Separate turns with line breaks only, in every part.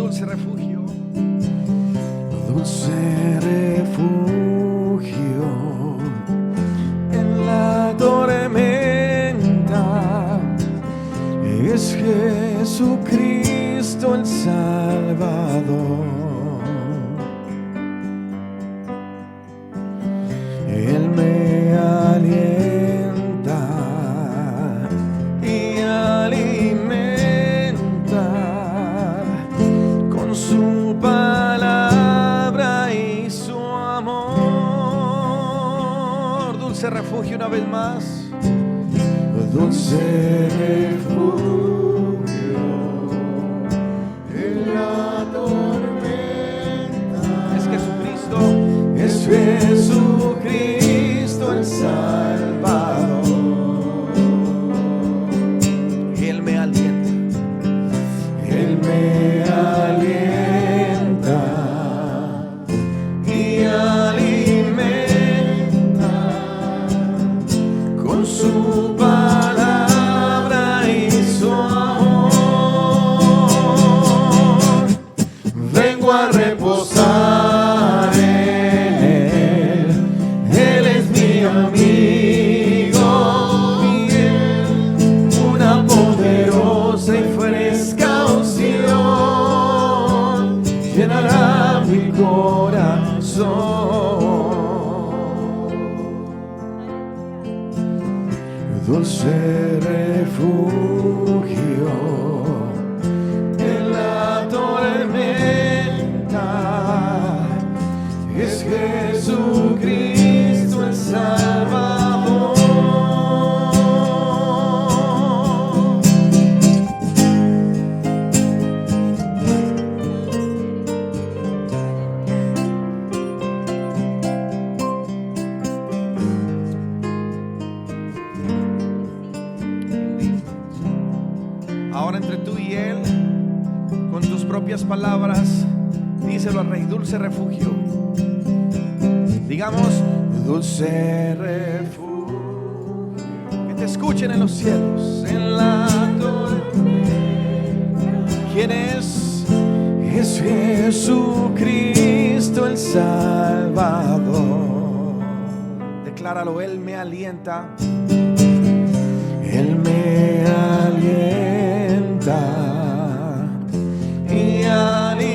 dulce refugio.
Dulce refugio en la tormenta es Jesucristo el Salvador. Él me alienta y alimenta con su palabra y su amor. Dulce refugio una vez más. Dulce refugio en la tormenta.
Es Jesucristo.
Es Jesucristo el Salvador.
Él me alienta.
Él me alienta y alimenta con su palabra y su amor. Vengo a reposar en Él. Él es mi amigo fiel, una poderosa y fresca unción llenará mi corazón. Dulce refugio en la tormenta es Jesucristo el Salvador.
Ahora entre tú y Él, con tus propias palabras, díselo al Rey. Dulce refugio. Digamos,
Dulce refugio
que te escuchen en los cielos.
en la tormenta.
¿Quién es?
Es Jesucristo el Salvador.
Decláralo. Él me alienta.
Él me alienta y alimenta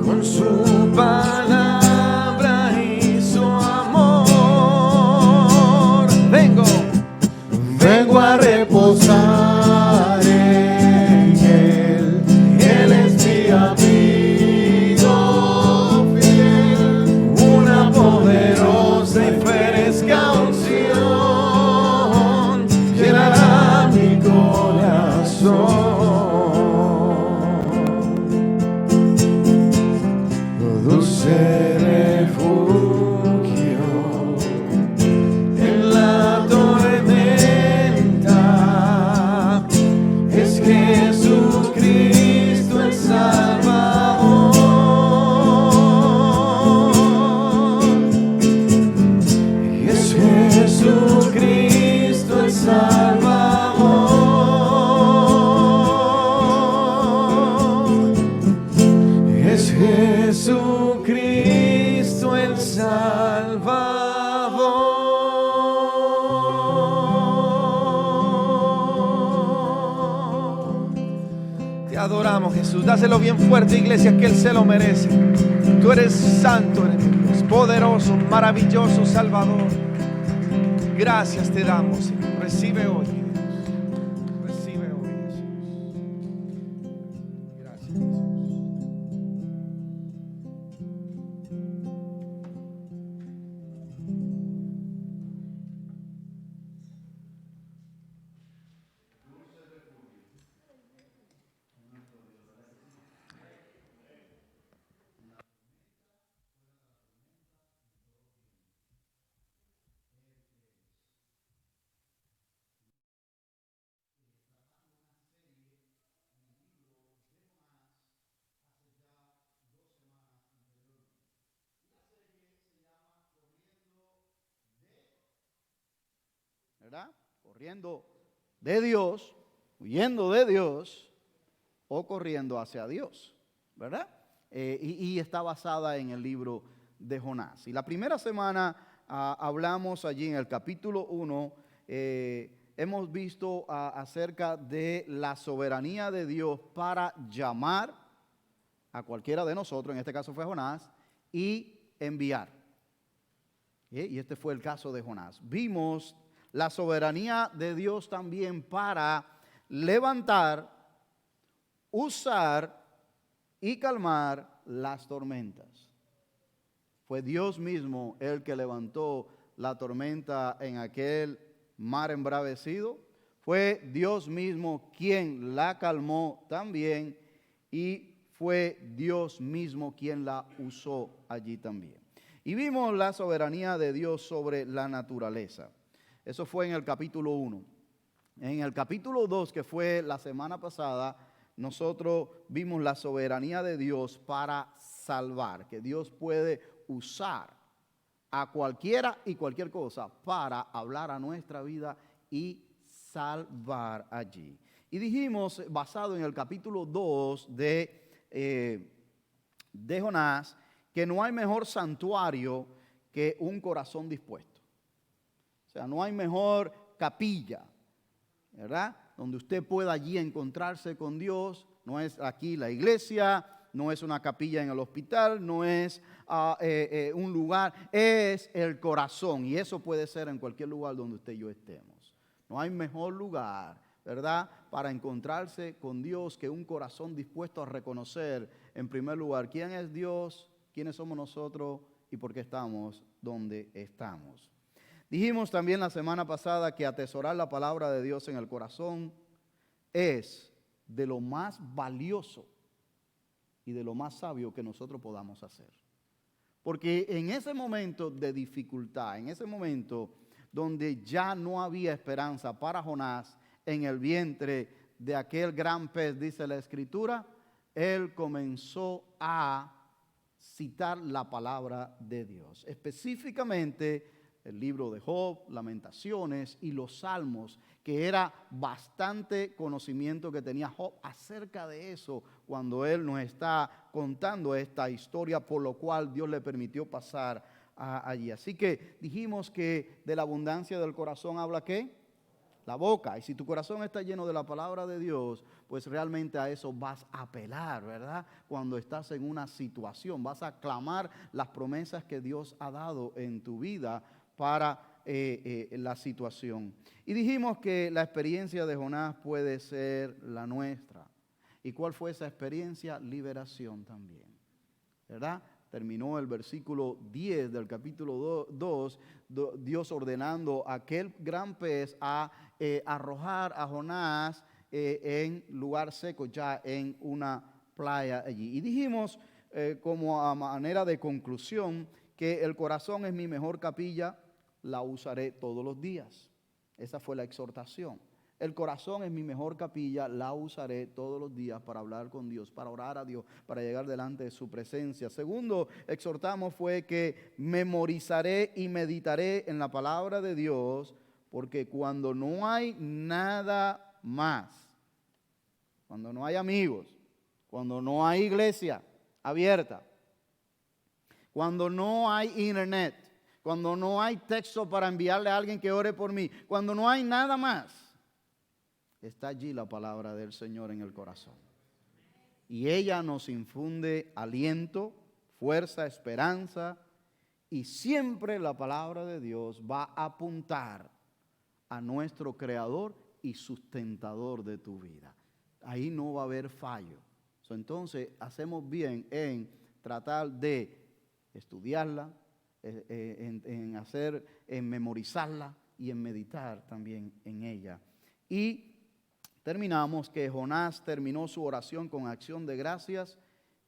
con su palabra y su amor. Vengo a reposar en Él. Él es mi amigo fiel, una poderosa y fresca unción llenará mi corazón. Dulce refugio en la tormenta es Jesucristo el Salvador. Es Jesucristo el Salvador. Es Jesucristo el Salvador.
Te adoramos, Jesús. Dáselo bien fuerte, iglesia, que Él se lo merece. Tú eres santo, eres Dios, poderoso, maravilloso, Salvador. Gracias te damos, Señor. Recibe hoy, Dios. Recibe hoy, Jesús. Gracias, Jesús.
¿Verdad? Corriendo de Dios, huyendo de Dios o corriendo hacia Dios, ¿verdad? Y está basada en el libro de Jonás. Y la primera semana hablamos allí en el capítulo 1, hemos visto acerca de la soberanía de Dios para llamar a cualquiera de nosotros, en este caso fue Jonás, y enviar. Y este fue el caso de Jonás. Vimos la soberanía de Dios también para levantar, usar y calmar las tormentas. Fue Dios mismo el que levantó la tormenta en aquel mar embravecido. Fue Dios mismo quien la calmó también y fue Dios mismo quien la usó allí también. Y vimos la soberanía de Dios sobre la naturaleza. Eso fue en el capítulo 1. En el capítulo 2, que fue la semana pasada, nosotros vimos la soberanía de Dios para salvar, que Dios puede usar a cualquiera y cualquier cosa para hablar a nuestra vida y salvar allí. Y dijimos, basado en el capítulo 2 de Jonás, que no hay mejor santuario que un corazón dispuesto. O sea, no hay mejor capilla, ¿verdad? Donde usted pueda allí encontrarse con Dios. No es aquí la iglesia, no es una capilla en el hospital, no es un lugar, es el corazón. Y eso puede ser en cualquier lugar donde usted y yo estemos. No hay mejor lugar, ¿verdad?, para encontrarse con Dios que un corazón dispuesto a reconocer, en primer lugar, quién es Dios, quiénes somos nosotros y por qué estamos donde estamos. Dijimos también la semana pasada que atesorar la palabra de Dios en el corazón es de lo más valioso y de lo más sabio que nosotros podamos hacer. Porque en ese momento de dificultad, en ese momento donde ya no había esperanza para Jonás en el vientre de aquel gran pez, dice la Escritura, él comenzó a citar la palabra de Dios. Específicamente el libro de Job, Lamentaciones y los Salmos, que era bastante conocimiento que tenía Job acerca de eso cuando él nos está contando esta historia por lo cual Dios le permitió pasar allí. Así que dijimos que de la abundancia del corazón habla ¿qué? La boca. Y si tu corazón está lleno de la palabra de Dios, pues realmente a eso vas a apelar, ¿verdad? Cuando estás en una situación, vas a clamar las promesas que Dios ha dado en tu vida para la situación. Y dijimos que la experiencia de Jonás puede ser la nuestra. ¿Y cuál fue esa experiencia? Liberación también, ¿verdad? Terminó el versículo 10 del capítulo 2, Dios ordenando a aquel gran pez a arrojar a Jonás en lugar seco, ya en una playa allí. Y dijimos como a manera de conclusión que el corazón es mi mejor capilla, la usaré todos los días. Esa fue la exhortación. El corazón es mi mejor capilla, la usaré todos los días para hablar con Dios, para orar a Dios, para llegar delante de su presencia. Segundo, exhortamos fue que memorizaré y meditaré en la palabra de Dios, porque cuando no hay nada más, cuando no hay amigos, cuando no hay iglesia abierta, cuando no hay internet, cuando no hay texto para enviarle a alguien que ore por mí, cuando no hay nada más, está allí la palabra del Señor en el corazón. Y ella nos infunde aliento, fuerza, esperanza. Y siempre la palabra de Dios va a apuntar a nuestro Creador y sustentador de tu vida. Ahí no va a haber fallo. Entonces hacemos bien en tratar de estudiarla, en memorizarla y en meditar también en ella. Y terminamos que Jonás terminó su oración con acción de gracias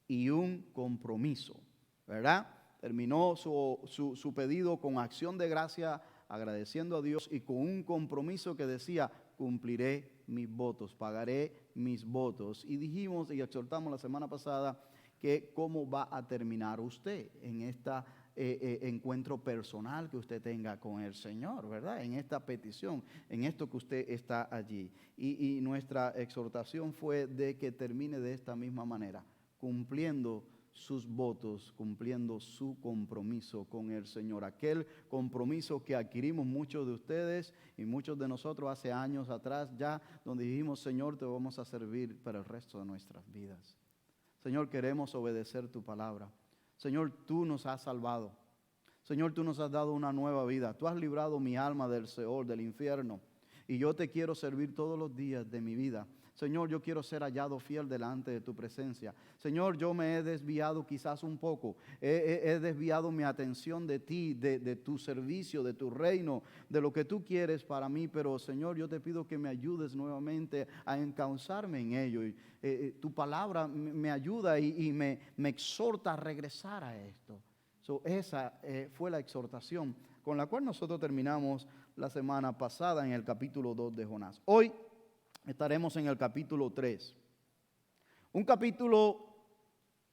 y un compromiso, ¿verdad? Terminó su pedido con acción de gracia, agradeciendo a Dios y con un compromiso que decía, cumpliré mis votos, pagaré mis votos. Y dijimos y exhortamos la semana pasada que cómo va a terminar usted en esta encuentro personal que usted tenga con el Señor, ¿verdad? En esta petición, en esto que usted está allí. Y nuestra exhortación fue de que termine de esta misma manera, cumpliendo sus votos, cumpliendo su compromiso con el Señor. Aquel compromiso que adquirimos muchos de ustedes y muchos de nosotros hace años atrás ya, donde dijimos, Señor, te vamos a servir para el resto de nuestras vidas. Señor, queremos obedecer tu palabra. Señor, tú nos has salvado. Señor, tú nos has dado una nueva vida. Tú has librado mi alma del Seol, del infierno. Y yo te quiero servir todos los días de mi vida. Señor, yo quiero ser hallado fiel delante de tu presencia. Señor, yo me he desviado quizás un poco. He desviado mi atención de ti, de tu servicio, de tu reino, de lo que tú quieres para mí. Pero, Señor, yo te pido que me ayudes nuevamente a encauzarme en ello. Tu palabra me ayuda y me exhorta a regresar a esto. Esa fue la exhortación con la cual nosotros terminamos la semana pasada en el capítulo 2 de Jonás. Hoy estaremos en el capítulo 3. Un capítulo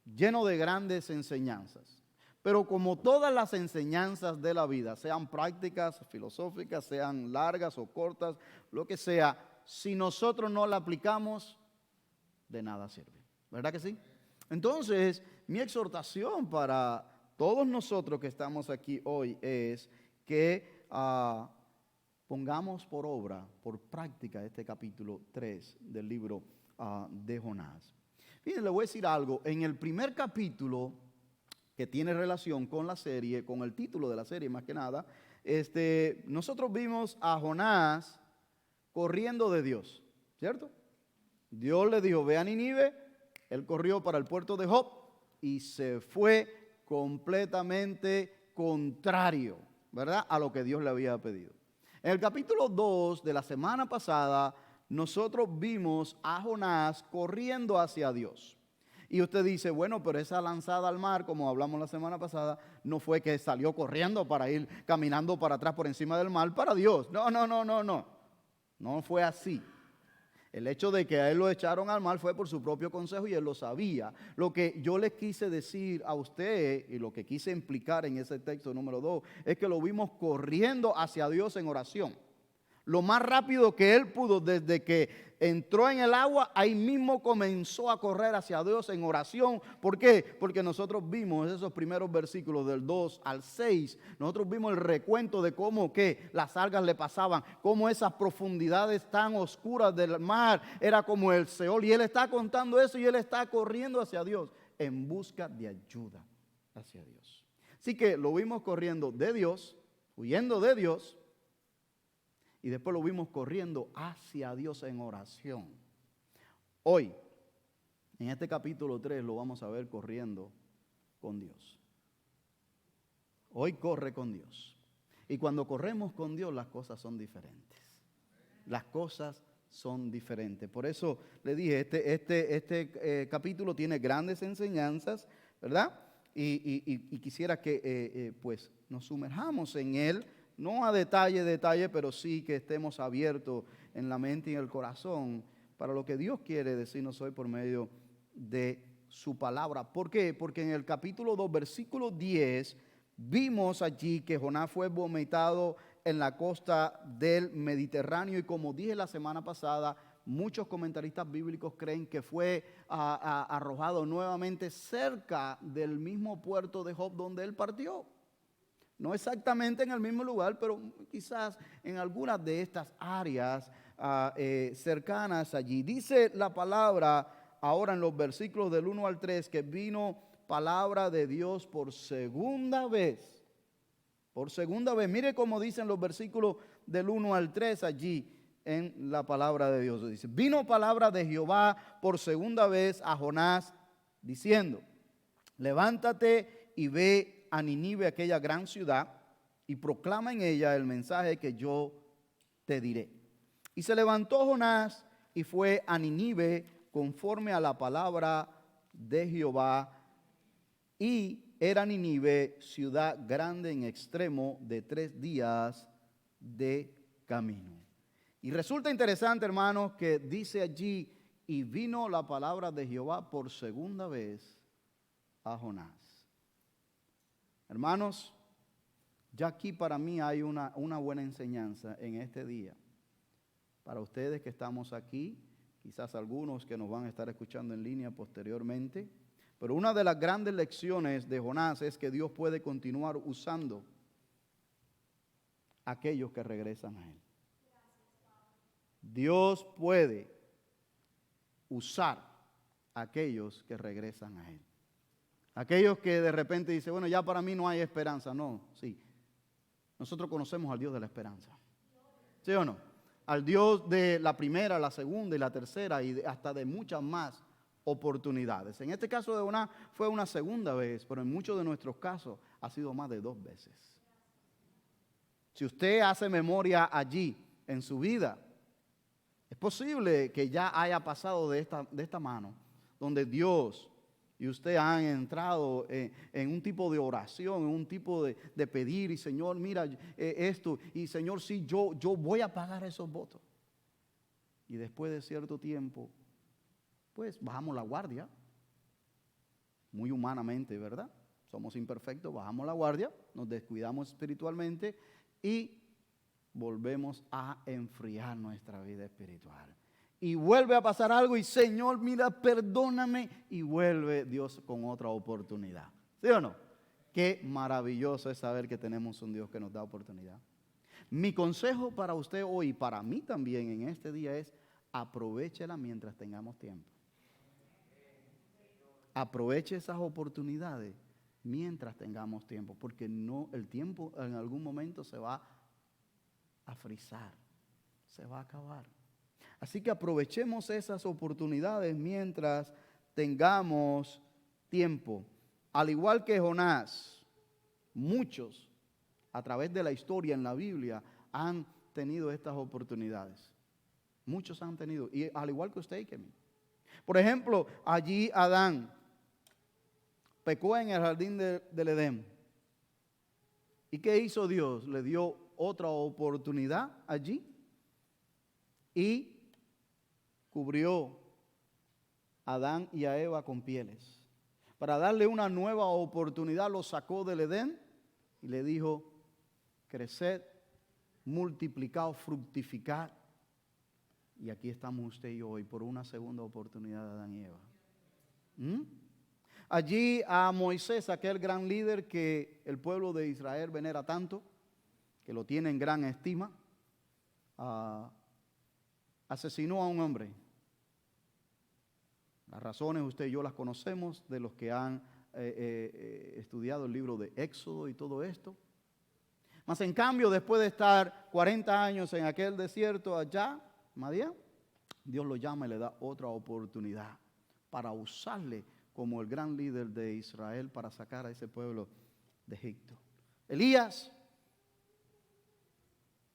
lleno de grandes enseñanzas. Pero como todas las enseñanzas de la vida, sean prácticas, filosóficas, sean largas o cortas, lo que sea, si nosotros no la aplicamos, de nada sirve. ¿Verdad que sí? Entonces, mi exhortación para todos nosotros que estamos aquí hoy es que pongamos por obra, por práctica, este capítulo 3 del libro de Jonás. Miren, le voy a decir algo. En el primer capítulo, que tiene relación con la serie, con el título de la serie más que nada, nosotros vimos a Jonás corriendo de Dios, ¿cierto? Dios le dijo, ve a Nínive, él corrió para el puerto de Job y se fue completamente contrario, ¿verdad?, a lo que Dios le había pedido. En el capítulo 2 de la semana pasada, nosotros vimos a Jonás corriendo hacia Dios. Y usted dice, bueno, pero esa lanzada al mar, como hablamos la semana pasada, no fue que salió corriendo para ir caminando para atrás por encima del mar para Dios. No. No fue así. El hecho de que a él lo echaron al mar fue por su propio consejo y él lo sabía. Lo que yo le quise decir a usted y lo que quise implicar en ese texto número 2 es que lo vimos corriendo hacia Dios en oración. Lo más rápido que él pudo, desde que entró en el agua, ahí mismo comenzó a correr hacia Dios en oración. ¿Por qué? Porque nosotros vimos esos primeros versículos del 2 al 6. Nosotros vimos el recuento de cómo que las algas le pasaban, cómo esas profundidades tan oscuras del mar era como el Seol. Y él está contando eso y él está corriendo hacia Dios en busca de ayuda hacia Dios. Así que lo vimos corriendo de Dios, huyendo de Dios. Y después lo vimos corriendo hacia Dios en oración. Hoy, en este capítulo 3, lo vamos a ver corriendo con Dios. Hoy corre con Dios. Y cuando corremos con Dios, las cosas son diferentes. Las cosas son diferentes. Por eso le dije, este capítulo tiene grandes enseñanzas, ¿verdad? Y quisiera que pues nos sumerjamos en él. No a detalle, pero sí que estemos abiertos en la mente y en el corazón para lo que Dios quiere decirnos hoy por medio de su palabra. ¿Por qué? Porque en el capítulo 2, versículo 10, vimos allí que Jonás fue vomitado en la costa del Mediterráneo y como dije la semana pasada, muchos comentaristas bíblicos creen que fue arrojado nuevamente cerca del mismo puerto de Job donde él partió. No exactamente en el mismo lugar, pero quizás en algunas de estas áreas cercanas allí. Dice la palabra ahora en los versículos del 1 al 3 que vino palabra de Dios por segunda vez. Por segunda vez. Mire cómo dicen los versículos del 1 al 3 allí en la palabra de Dios. Dice, vino palabra de Jehová por segunda vez a Jonás diciendo, levántate y ve a Nínive, aquella gran ciudad, y proclama en ella el mensaje que yo te diré. Y se levantó Jonás y fue a Nínive conforme a la palabra de Jehová, y era Nínive ciudad grande en extremo de 3 días de camino. Y resulta interesante, hermanos, que dice allí, y vino la palabra de Jehová por segunda vez a Jonás. Hermanos, ya aquí para mí hay una buena enseñanza en este día. Para ustedes que estamos aquí, quizás algunos que nos van a estar escuchando en línea posteriormente. Pero una de las grandes lecciones de Jonás es que Dios puede continuar usando a aquellos que regresan a Él. Dios puede usar a aquellos que regresan a Él. Aquellos que de repente dicen, bueno, ya para mí no hay esperanza. No, sí. Nosotros conocemos al Dios de la esperanza. ¿Sí o no? Al Dios de la primera, la segunda y la tercera y hasta de muchas más oportunidades. En este caso de Jonás fue una segunda vez, pero en muchos de nuestros casos ha sido más de 2 veces. Si usted hace memoria allí en su vida, es posible que ya haya pasado de esta mano, donde Dios y usted han entrado en un tipo de oración, en un tipo de pedir, y Señor, mira esto, y Señor, sí, yo voy a pagar esos votos. Y después de cierto tiempo, pues bajamos la guardia, muy humanamente, ¿verdad? Somos imperfectos, bajamos la guardia, nos descuidamos espiritualmente y volvemos a enfriar nuestra vida espiritual. Y vuelve a pasar algo y Señor, mira, perdóname. Y vuelve Dios con otra oportunidad. ¿Sí o no? Qué maravilloso es saber que tenemos un Dios que nos da oportunidad. Mi consejo para usted hoy, y para mí también en este día es, aprovéchela mientras tengamos tiempo. Aproveche esas oportunidades mientras tengamos tiempo, porque no, el tiempo en algún momento se va a frizar, se va a acabar. Así que aprovechemos esas oportunidades mientras tengamos tiempo. Al igual que Jonás, muchos a través de la historia en la Biblia han tenido estas oportunidades. Muchos han tenido, y al igual que usted y que mí. Por ejemplo, allí Adán pecó en el jardín del Edén. ¿Y qué hizo Dios? Le dio otra oportunidad allí y cubrió a Adán y a Eva con pieles. Para darle una nueva oportunidad, lo sacó del Edén y le dijo, creced, multiplicaos, fructificad. Y aquí estamos usted y yo hoy por una segunda oportunidad de Adán y Eva. Allí a Moisés, aquel gran líder que el pueblo de Israel venera tanto, que lo tiene en gran estima, asesinó a un hombre. Las razones usted y yo las conocemos de los que han estudiado el libro de Éxodo y todo esto. Mas en cambio, después de estar 40 años en aquel desierto allá, Madián, Dios lo llama y le da otra oportunidad para usarle como el gran líder de Israel para sacar a ese pueblo de Egipto. Elías,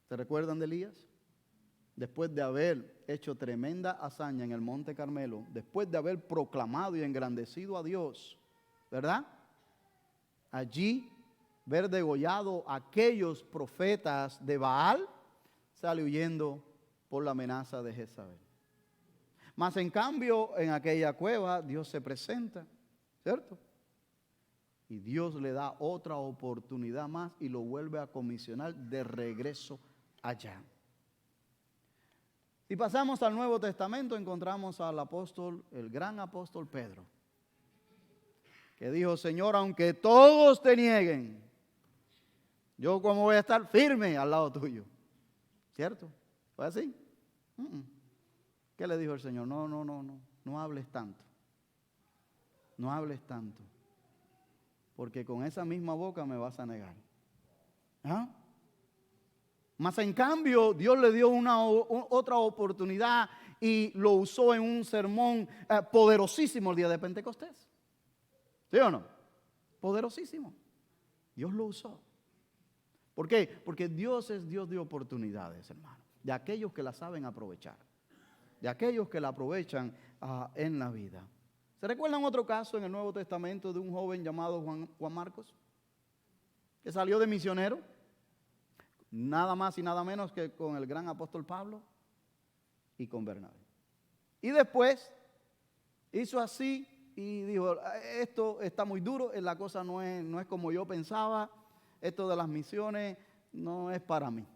¿se recuerdan de Elías? Después de haber hecho tremenda hazaña en el Monte Carmelo, después de haber proclamado y engrandecido a Dios, ¿verdad? Allí, ver degollado a aquellos profetas de Baal, sale huyendo por la amenaza de Jezabel. Mas en cambio, en aquella cueva, Dios se presenta, ¿cierto? Y Dios le da otra oportunidad más y lo vuelve a comisionar de regreso allá. Si pasamos al Nuevo Testamento, encontramos al apóstol, el gran apóstol Pedro, que dijo, Señor, aunque todos te nieguen, yo como voy a estar firme al lado tuyo. ¿Cierto? ¿Fue así? ¿Qué le dijo el Señor? No hables tanto. No hables tanto. Porque con esa misma boca me vas a negar. ¿Ah? Mas en cambio, Dios le dio otra oportunidad y lo usó en un sermón poderosísimo el día de Pentecostés. ¿Sí o no? Poderosísimo. Dios lo usó. ¿Por qué? Porque Dios es Dios de oportunidades, hermano. De aquellos que la saben aprovechar. De aquellos que la aprovechan en la vida. ¿Se recuerdan otro caso en el Nuevo Testamento de un joven llamado Juan Marcos? Que salió de misionero. Nada más y nada menos que con el gran apóstol Pablo y con Bernabé. Y después hizo así y dijo, esto está muy duro, la cosa no es como yo pensaba, esto de las misiones no es para mí,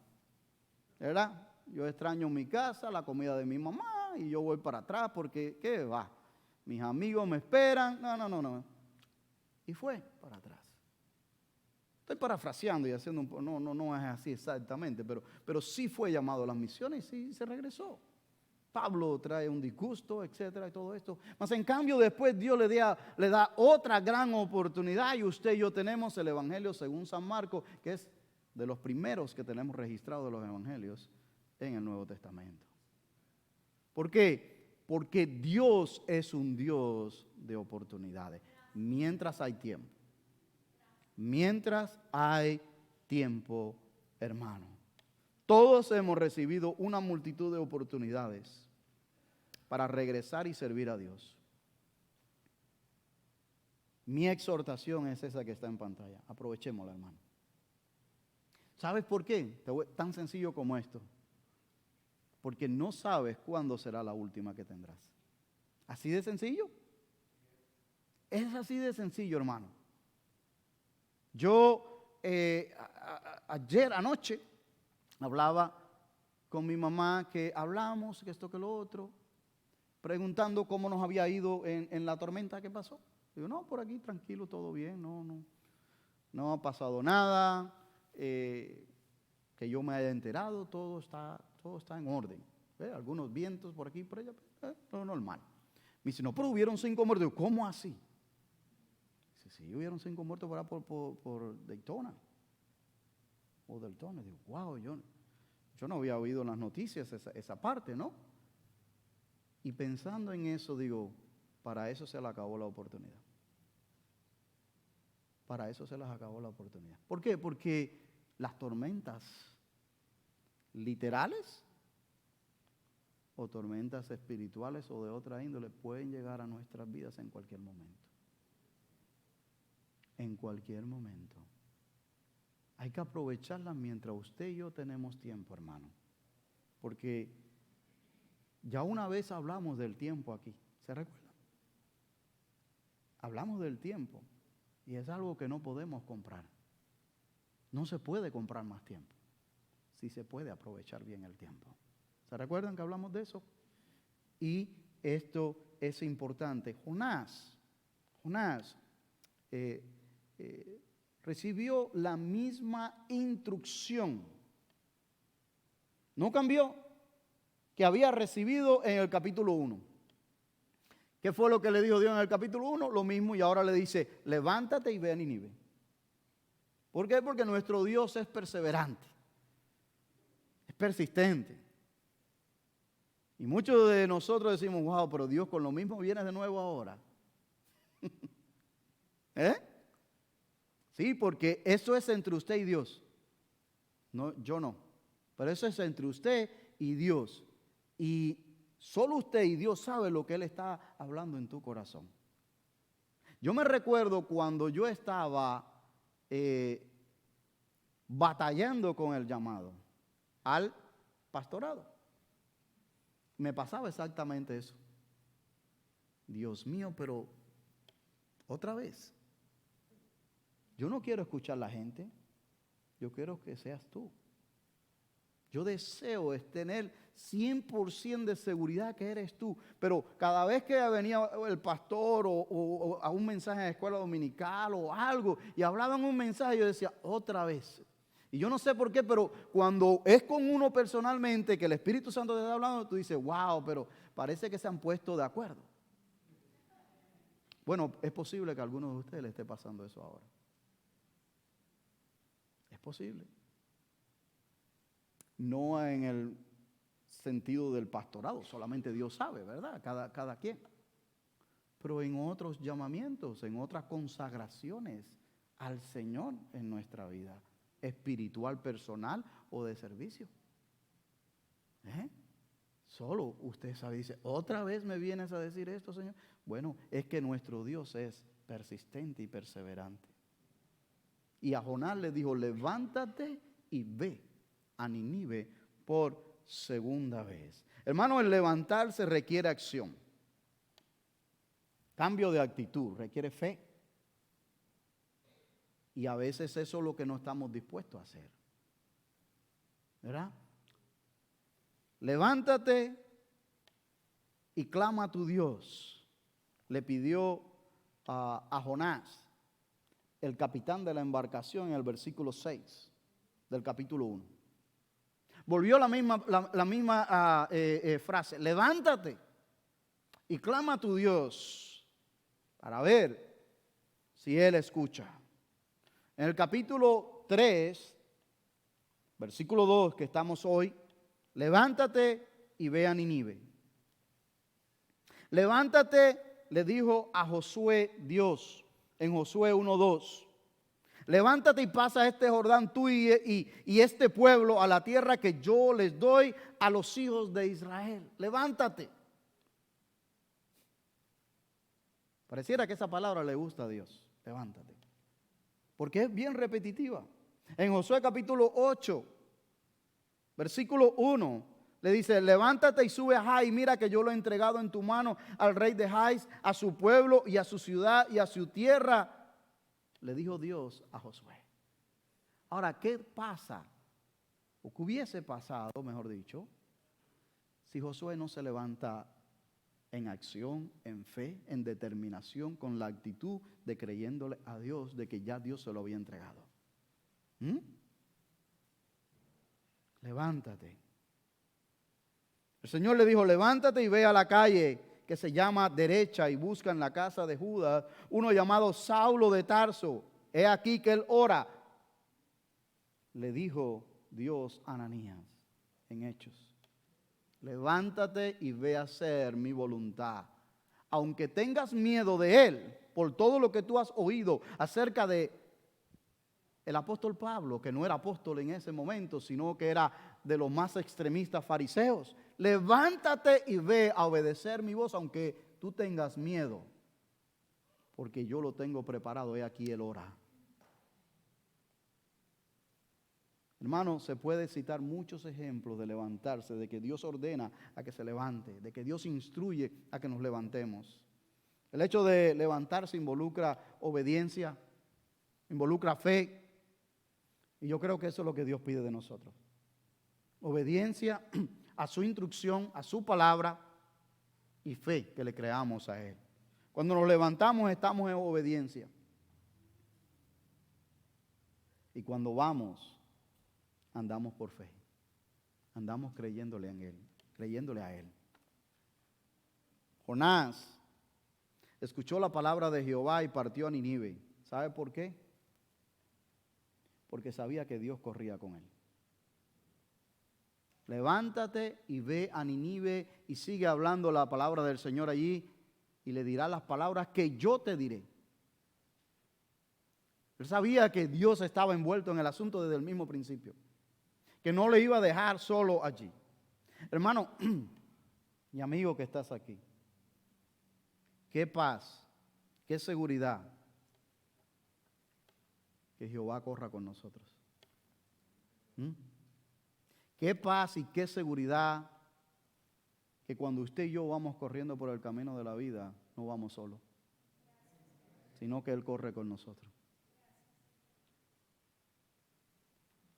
¿verdad? Yo extraño mi casa, la comida de mi mamá y yo voy para atrás porque, ¿qué va? Mis amigos me esperan, no. Y fue para atrás. Estoy parafraseando y haciendo no es así exactamente, pero sí fue llamado a las misiones y sí se regresó. Pablo trae un disgusto, etcétera, y todo esto. Mas en cambio después Dios le da otra gran oportunidad y usted y yo tenemos el Evangelio según San Marcos, que es de los primeros que tenemos registrados de los Evangelios en el Nuevo Testamento. ¿Por qué? Porque Dios es un Dios de oportunidades, mientras hay tiempo. Mientras hay tiempo, hermano. Todos hemos recibido una multitud de oportunidades para regresar y servir a Dios. Mi exhortación es esa que está en pantalla. Aprovechémosla, hermano. ¿Sabes por qué? Tan sencillo como esto. Porque no sabes cuándo será la última que tendrás. ¿Así de sencillo? Es así de sencillo, hermano. Yo anoche hablaba con mi mamá, que hablamos, que esto, que lo otro, preguntando cómo nos había ido en la tormenta que pasó. Digo, no, por aquí tranquilo, todo bien, no ha pasado nada, que yo me haya enterado, todo está en orden. Algunos vientos por aquí y por allá, todo normal. Me dice, no, pero hubieron 5 muertos. Digo, ¿cómo así? Dice, sí, hubieron 5 muertos por Daytona. O Daytona. Digo, wow, yo no había oído en las noticias esa parte, ¿no? Y pensando en eso, digo, para eso se le acabó la oportunidad. Para eso se les acabó la oportunidad. ¿Por qué? Porque las tormentas literales o tormentas espirituales o de otra índole pueden llegar a nuestras vidas en cualquier momento. En cualquier momento. Hay que aprovecharlas mientras usted y yo tenemos tiempo, hermano. Porque ya una vez hablamos del tiempo aquí. ¿Se recuerdan? Hablamos del tiempo. Y es algo que no podemos comprar. No se puede comprar más tiempo. Sí se puede aprovechar bien el tiempo. ¿Se recuerdan que hablamos de eso? Y esto es importante. Jonás recibió la misma instrucción. No cambió, que había recibido en el capítulo 1. ¿Qué fue lo que le dijo Dios en el capítulo 1? Lo mismo, y ahora le dice, levántate y ve a Nínive. ¿Por qué? Porque nuestro Dios es perseverante, es persistente. Y muchos de nosotros decimos, wow, pero Dios con lo mismo viene de nuevo ahora. Sí, porque eso es entre usted y Dios. No, yo no. Pero eso es entre usted y Dios. Y solo usted y Dios sabe lo que Él está hablando en tu corazón. Yo me recuerdo cuando yo estaba batallando con el llamado al pastorado. Me pasaba exactamente eso. Dios mío, pero otra vez. Yo no quiero escuchar a la gente. Yo quiero que seas tú. Yo deseo es tener 100% de seguridad que eres tú. Pero cada vez que venía el pastor o a un mensaje en la escuela dominical o algo y hablaban un mensaje, yo decía, otra vez. Y yo no sé por qué, pero cuando es con uno personalmente que el Espíritu Santo te está hablando, tú dices, wow, pero parece que se han puesto de acuerdo. Bueno, es posible que a algunos de ustedes les esté pasando eso ahora. Es posible. No en el sentido del pastorado, solamente Dios sabe, ¿verdad? Cada quien. Pero en otros llamamientos, en otras consagraciones al Señor en nuestra vida, espiritual, personal o de servicio. Solo usted sabe, dice, ¿otra vez me vienes a decir esto, Señor? Bueno, es que nuestro Dios es persistente y perseverante. Y a Jonás le dijo, levántate y ve a Nínive por segunda vez. Hermano, el levantarse requiere acción. Cambio de actitud requiere fe. Y a veces eso es lo que no estamos dispuestos a hacer. ¿Verdad? Levántate y clama a tu Dios. Le pidió a Jonás, el capitán de la embarcación, en el versículo 6 del capítulo 1. Volvió la misma frase. Levántate y clama a tu Dios para ver si Él escucha. En el capítulo 3, versículo 2 que estamos hoy, levántate y ve a Nínive. Levántate, le dijo a Josué Dios en Josué 1:2. Levántate y pasa este Jordán tú y este pueblo a la tierra que yo les doy a los hijos de Israel. Levántate. Pareciera que esa palabra le gusta a Dios. Levántate. Porque es bien repetitiva. En Josué capítulo 8, versículo 1, le dice, levántate y sube a Jai, mira que yo lo he entregado en tu mano al rey de Jai, a su pueblo y a su ciudad y a su tierra. Le dijo Dios a Josué. Ahora, ¿qué pasa? O qué hubiese pasado, mejor dicho, si Josué no se levanta en acción, en fe, en determinación, con la actitud de creyéndole a Dios de que ya Dios se lo había entregado? Levántate. El Señor le dijo, levántate y ve a la calle que se llama derecha y busca en la casa de Judas uno llamado Saulo de Tarso. He aquí que él ora. Le dijo Dios a Ananías en Hechos. Levántate y ve a hacer mi voluntad. Aunque tengas miedo de él, por todo lo que tú has oído acerca de el apóstol Pablo, que no era apóstol en ese momento, sino que era de los más extremistas fariseos. Levántate y ve a obedecer mi voz, aunque tú tengas miedo, porque yo lo tengo preparado. He aquí él ora. Hermano, se puede citar muchos ejemplos de levantarse, de que Dios ordena a que se levante, de que Dios instruye a que nos levantemos. El hecho de levantarse involucra obediencia, involucra fe, y yo creo que eso es lo que Dios pide de nosotros. Obediencia a su instrucción, a su palabra, y fe que le creamos a Él. Cuando nos levantamos estamos en obediencia. Y cuando vamos, andamos por fe. Andamos creyéndole en Él, creyéndole a Él. Jonás escuchó la palabra de Jehová y partió a Nínive. ¿Sabe por qué? Porque sabía que Dios corría con él. Levántate y ve a Nínive y sigue hablando la palabra del Señor allí y le dirá las palabras que yo te diré. Él sabía que Dios estaba envuelto en el asunto desde el mismo principio, que no le iba a dejar solo allí. Hermano y amigo que estás aquí, qué paz, qué seguridad que Jehová corra con nosotros. Qué paz y qué seguridad que cuando usted y yo vamos corriendo por el camino de la vida, no vamos solos, sino que Él corre con nosotros.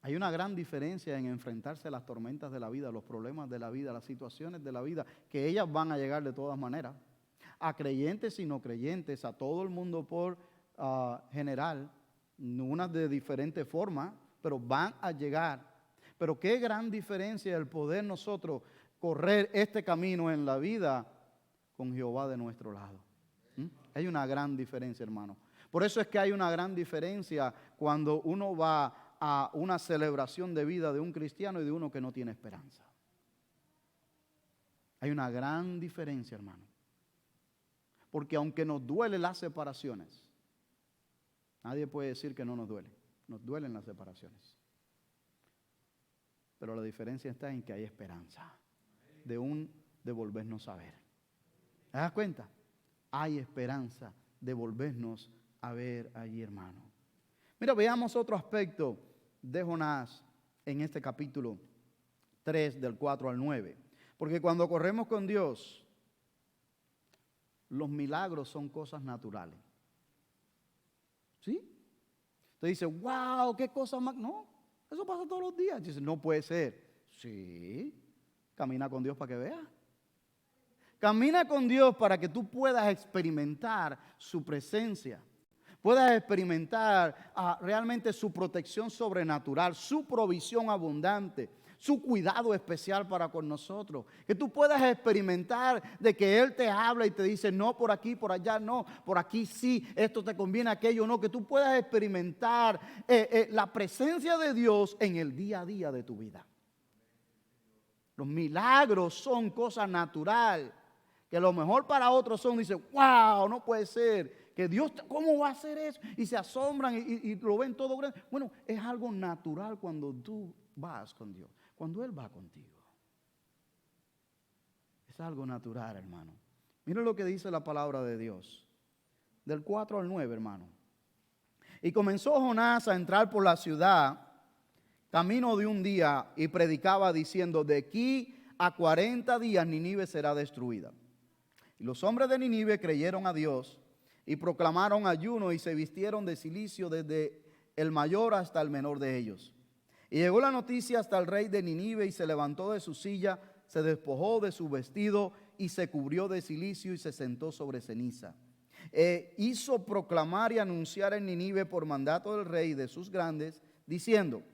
Hay una gran diferencia en enfrentarse a las tormentas de la vida, los problemas de la vida, las situaciones de la vida, que ellas van a llegar de todas maneras. A creyentes y no creyentes, a todo el mundo por general, unas de diferentes formas, pero van a llegar. Pero qué gran diferencia el poder nosotros correr este camino en la vida con Jehová de nuestro lado. Hay una gran diferencia, hermano. Por eso es que hay una gran diferencia cuando uno va a una celebración de vida de un cristiano y de uno que no tiene esperanza. Hay una gran diferencia, hermano. Porque aunque nos duelen las separaciones, nadie puede decir que no nos duele. Nos duelen las separaciones. Pero la diferencia está en que hay esperanza de volvernos a ver. ¿Te das cuenta? Hay esperanza de volvernos a ver allí, hermano. Mira, veamos otro aspecto de Jonás en este capítulo 3 del 4 al 9. Porque cuando corremos con Dios, los milagros son cosas naturales. ¿Sí? Usted dice, wow, qué cosa más. No, eso pasa todos los días. Dice, no puede ser. Sí, camina con Dios para que veas. Camina con Dios para que tú puedas experimentar su presencia. Puedas experimentar realmente su protección sobrenatural, su provisión abundante, su cuidado especial para con nosotros. Que tú puedas experimentar de que Él te habla y te dice, no, por aquí, por allá, no, por aquí sí, esto te conviene, aquello no. Que tú puedas experimentar la presencia de Dios en el día a día de tu vida. Los milagros son cosas naturales, que lo mejor para otros son, dice, wow, no puede ser, que Dios, ¿cómo va a hacer eso? Y se asombran y lo ven todo grande. Bueno, es algo natural cuando tú vas con Dios, cuando Él va contigo. Es algo natural, hermano. Miren lo que dice la palabra de Dios, del 4 al 9, hermano. Y comenzó Jonás a entrar por la ciudad, camino de un día, y predicaba diciendo, de aquí a 40 días Nínive será destruida. Y los hombres de Nínive creyeron a Dios y proclamaron ayuno y se vistieron de cilicio desde el mayor hasta el menor de ellos. Y llegó la noticia hasta el rey de Nínive y se levantó de su silla, se despojó de su vestido y se cubrió de cilicio y se sentó sobre ceniza. Hizo proclamar y anunciar en Nínive por mandato del rey y de sus grandes, diciendo,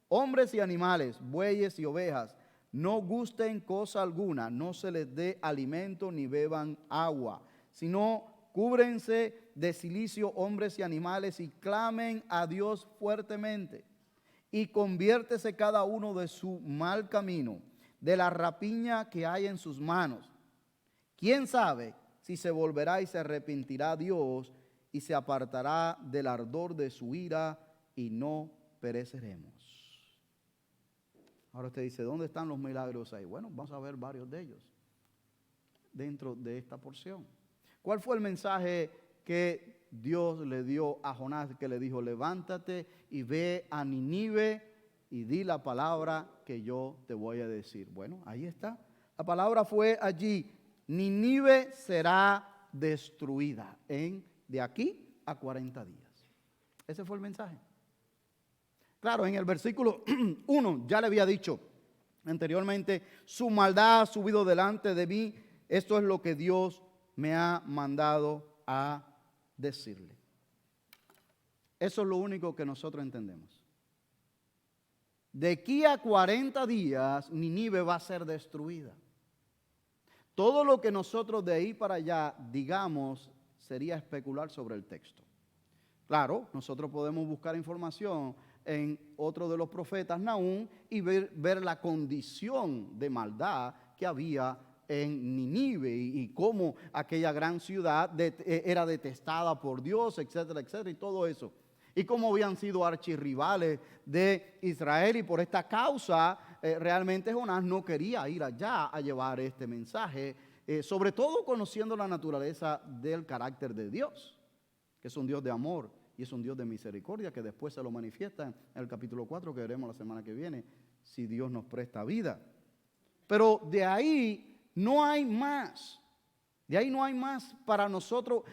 hombres y animales, bueyes y ovejas, no gusten cosa alguna, no se les dé alimento ni beban agua, sino cúbrense de cilicio hombres y animales y clamen a Dios fuertemente. Y conviértese cada uno de su mal camino, de la rapiña que hay en sus manos. ¿Quién sabe si se volverá y se arrepentirá Dios y se apartará del ardor de su ira y no pereceremos? Ahora usted dice, ¿dónde están los milagros ahí? Bueno, vamos a ver varios de ellos dentro de esta porción. ¿Cuál fue el mensaje que Dios le dio a Jonás? Que le dijo, levántate y ve a Nínive y di la palabra que yo te voy a decir. Bueno, ahí está. La palabra fue allí, Nínive será destruida de aquí a 40 días. Ese fue el mensaje. Claro, en el versículo 1 ya le había dicho anteriormente, su maldad ha subido delante de mí, esto es lo que Dios me ha mandado a decirle. Eso es lo único que nosotros entendemos. De aquí a 40 días, Nínive va a ser destruida. Todo lo que nosotros de ahí para allá digamos sería especular sobre el texto. Claro, nosotros podemos buscar información en otro de los profetas, Nahum, y ver la condición de maldad que había en Nínive y cómo aquella gran ciudad era detestada por Dios, etcétera, etcétera, y todo eso. Y cómo habían sido archirrivales de Israel, y por esta causa realmente Jonás no quería ir allá a llevar este mensaje, sobre todo conociendo la naturaleza del carácter de Dios, que es un Dios de amor y es un Dios de misericordia, que después se lo manifiesta en el capítulo 4 que veremos la semana que viene, si Dios nos presta vida. Pero de ahí no hay más. De ahí no hay más para nosotros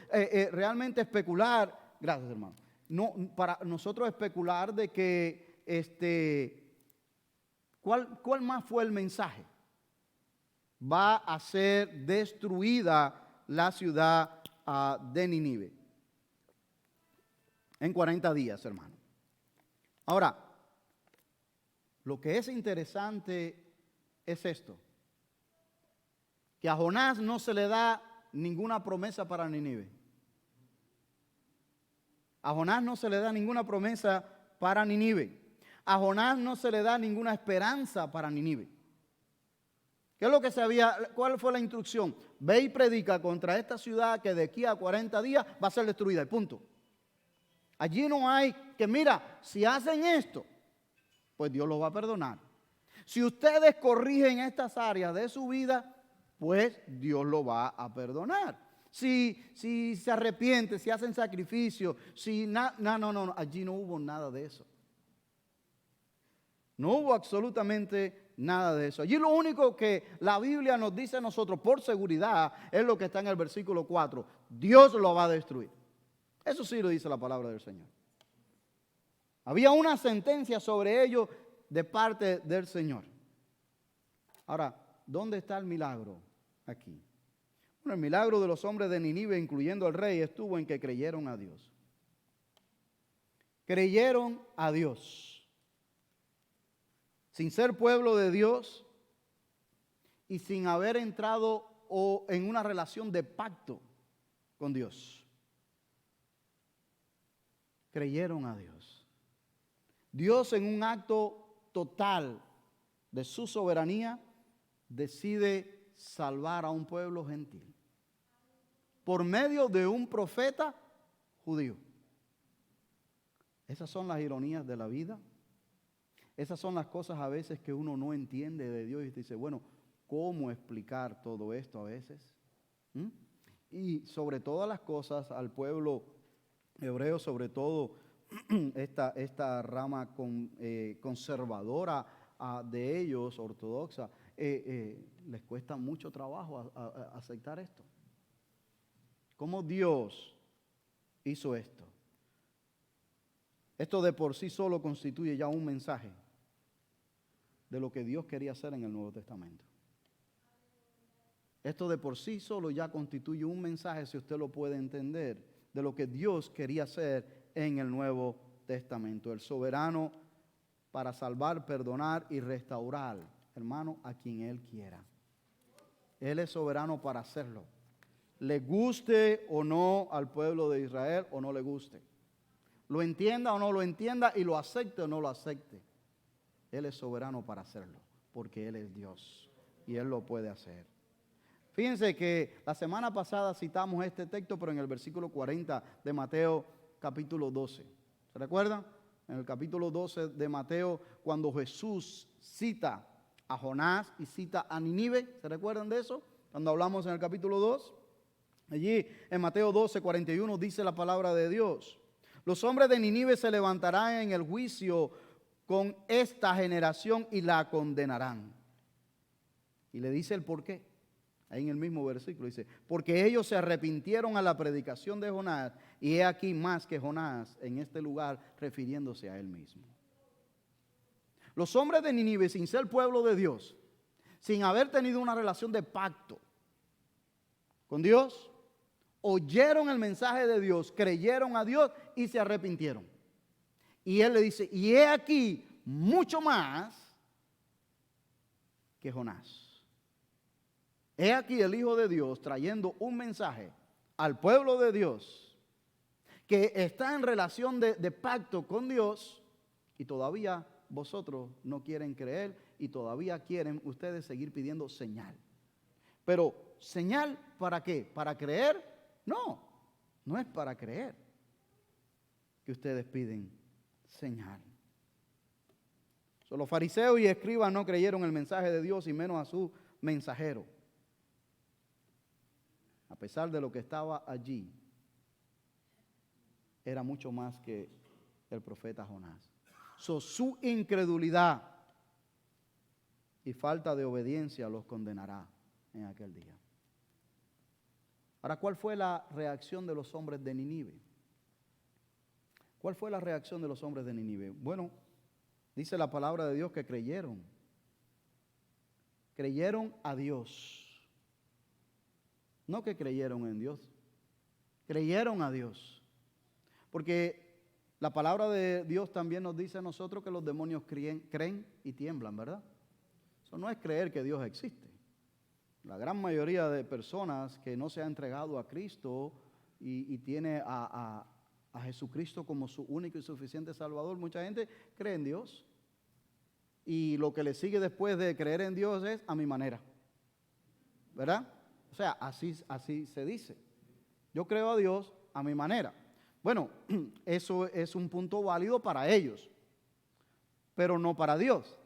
realmente especular. Gracias, hermano. No, para nosotros especular de que ¿cuál más fue el mensaje? Va a ser destruida la ciudad de Nínive en 40 días, hermano. Ahora, lo que es interesante es esto, que a Jonás no se le da ninguna promesa para Nínive. A Jonás no se le da ninguna promesa para Nínive. A Jonás no se le da ninguna esperanza para Nínive. ¿Qué es lo que se había? ¿Cuál fue la instrucción? Ve y predica contra esta ciudad que de aquí a 40 días va a ser destruida, y punto. Allí no hay que, mira, si hacen esto, pues Dios los va a perdonar. Si ustedes corrigen estas áreas de su vida, pues Dios lo va a perdonar. Si se arrepienten, si hacen sacrificio, no, allí no hubo nada de eso. No hubo absolutamente nada de eso. Allí lo único que la Biblia nos dice a nosotros por seguridad es lo que está en el versículo 4. Dios lo va a destruir. Eso sí lo dice la palabra del Señor. Había una sentencia sobre ellos de parte del Señor. Ahora, ¿dónde está el milagro aquí? Bueno, el milagro de los hombres de Nínive, incluyendo al rey, estuvo en que creyeron a Dios. Creyeron a Dios. Sin ser pueblo de Dios y sin haber entrado en una relación de pacto con Dios. Creyeron a Dios. Dios, en un acto total de su soberanía, decide salvar a un pueblo gentil por medio de un profeta judío. Esas son las ironías de la vida. Esas son las cosas a veces que uno no entiende de Dios y dice, bueno, ¿cómo explicar todo esto a veces? Y sobre todas las cosas al pueblo hebreo, sobre todo esta rama conservadora de ellos, ortodoxa, les cuesta mucho trabajo aceptar esto. ¿Cómo Dios hizo esto? Esto de por sí solo constituye ya un mensaje de lo que Dios quería hacer en el Nuevo Testamento. Esto de por sí solo ya constituye un mensaje, si usted lo puede entender, de lo que Dios quería hacer en el Nuevo Testamento. El soberano para salvar, perdonar y restaurar, hermano, a quien Él quiera. Él es soberano para hacerlo. Le guste o no al pueblo de Israel o no le guste. Lo entienda o no lo entienda y lo acepte o no lo acepte. Él es soberano para hacerlo, porque Él es Dios y Él lo puede hacer. Fíjense que la semana pasada citamos este texto, pero en el versículo 40 de Mateo capítulo 12. ¿Se recuerdan? En el capítulo 12 de Mateo, cuando Jesús cita a Jonás y cita a Nínive. ¿Se recuerdan de eso? Cuando hablamos en el capítulo 2. Allí en Mateo 12, 41 dice la palabra de Dios. Los hombres de Nínive se levantarán en el juicio con esta generación y la condenarán. Y le dice el por qué. Ahí en el mismo versículo dice, porque ellos se arrepintieron a la predicación de Jonás, y he aquí más que Jonás en este lugar, refiriéndose a él mismo. Los hombres de Nínive, sin ser pueblo de Dios, sin haber tenido una relación de pacto con Dios, oyeron el mensaje de Dios, creyeron a Dios y se arrepintieron. Y él le dice, y he aquí mucho más que Jonás. He aquí el Hijo de Dios trayendo un mensaje al pueblo de Dios que está en relación de pacto con Dios, y todavía vosotros no quieren creer y todavía quieren ustedes seguir pidiendo señal. Pero, ¿señal para qué? ¿Para creer? No, no es para creer que ustedes piden señal. Los fariseos y escribas no creyeron el mensaje de Dios y menos a su mensajero. A pesar de lo que estaba allí, era mucho más que el profeta Jonás. Su incredulidad y falta de obediencia los condenará en aquel día. Ahora, ¿cuál fue la reacción de los hombres de Nínive? ¿Cuál fue la reacción de los hombres de Nínive? Bueno, dice la palabra de Dios que creyeron. Creyeron a Dios. No que creyeron en Dios. Creyeron a Dios. Porque la palabra de Dios también nos dice a nosotros que los demonios creen y tiemblan, ¿verdad? Eso no es creer que Dios existe. La gran mayoría de personas que no se ha entregado a Cristo y tiene a Jesucristo como su único y suficiente Salvador, mucha gente cree en Dios. Y lo que le sigue después de creer en Dios es a mi manera. ¿Verdad? O sea, así se dice. Yo creo a Dios a mi manera. Bueno, eso es un punto válido para ellos, pero no para Dios.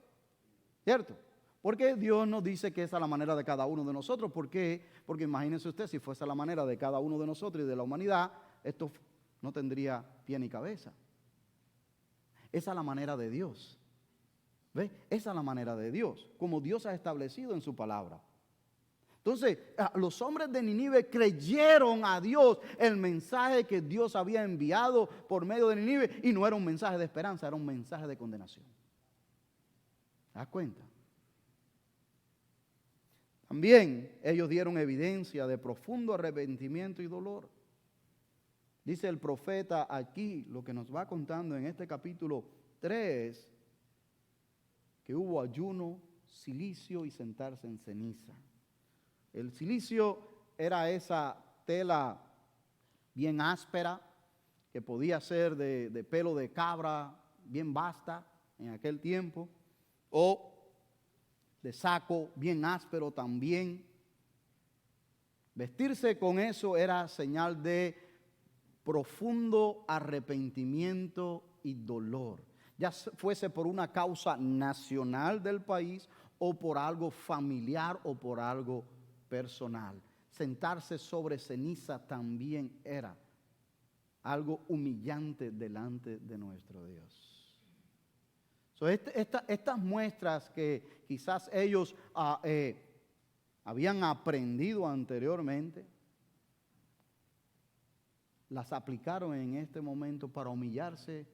¿Cierto? Porque Dios nos dice que esa es la manera de cada uno de nosotros. ¿Por qué? Porque imagínense usted, si fuese la manera de cada uno de nosotros y de la humanidad, esto no tendría pie ni cabeza. Esa es la manera de Dios. ¿Ve? Esa es la manera de Dios, como Dios ha establecido en su palabra. Entonces, los hombres de Nínive creyeron a Dios el mensaje que Dios había enviado por medio de Nínive, y no era un mensaje de esperanza, era un mensaje de condenación. ¿Te das cuenta? También ellos dieron evidencia de profundo arrepentimiento y dolor. Dice el profeta aquí, lo que nos va contando en este capítulo 3, que hubo ayuno, cilicio y sentarse en ceniza. El cilicio era esa tela bien áspera que podía ser de pelo de cabra, bien vasta en aquel tiempo, o de saco bien áspero también. Vestirse con eso era señal de profundo arrepentimiento y dolor, ya fuese por una causa nacional del país o por algo familiar o por algo personal. Sentarse sobre ceniza también era algo humillante delante de nuestro Dios. Estas muestras que quizás ellos habían aprendido anteriormente, las aplicaron en este momento para humillarse